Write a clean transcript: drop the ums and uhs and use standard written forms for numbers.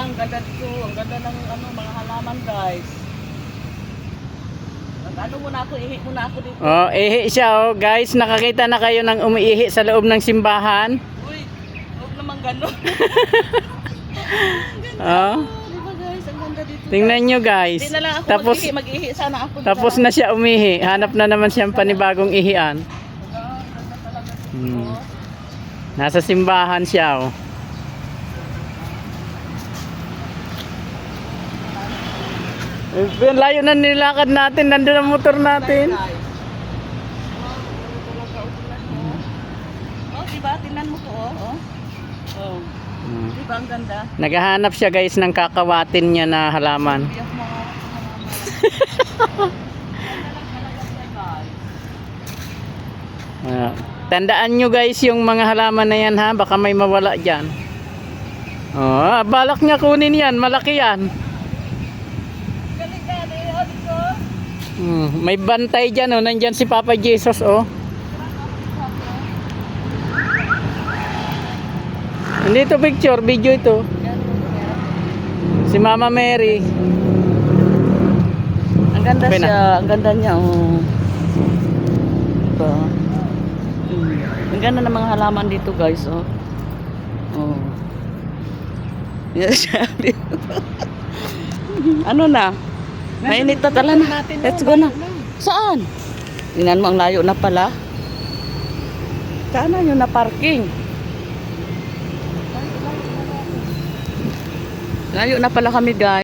ang ganda dito. Ang ganda ng ano, mga halaman, guys. Ano muna ako, ihi muna ako dito. Oh, ihi siya oh. Guys, nakakita na kayo ng umiihi sa loob ng simbahan. Uy, huwag naman gano'n. Oh. Diba guys, ang ganda dito. Tingnan nyo guys. Hindi na lang ako Tapos mag-ihi sana ako. tapos na siya umihi. Hanap na naman siyang panibagong ihian. Ganda talaga dito. Hmm. Nasa simbahan siya oh. Eh, layo na nilakad natin. Nandun ang motor natin. Guys. Oh, diba? Tingnan mo ko, oh. Oh. Hmm. Diba ang ganda? Naghahanap siya guys ng kakawatin niya na halaman. Iyak mo nga. Tandaan nyo guys yung mga halaman na yan ha. Baka may mawala dyan. Oh, balak niya kunin yan. Malaki yan. May bantay dyan oh. Nandyan si Papa Jesus oh. Hindi ito picture. Video ito. Si Mama Mary. Ang ganda Okay na. siya, ang ganda niya, oh. Diba? Ang ganda ng mga halaman dito, guys, oh. Oh. Yes, siya. Ano na? Mainit na tala na. Let's go na. Saan? Tingnan mo, ang layo na pala. Saan yun na parking? Layo na pala kami, guys.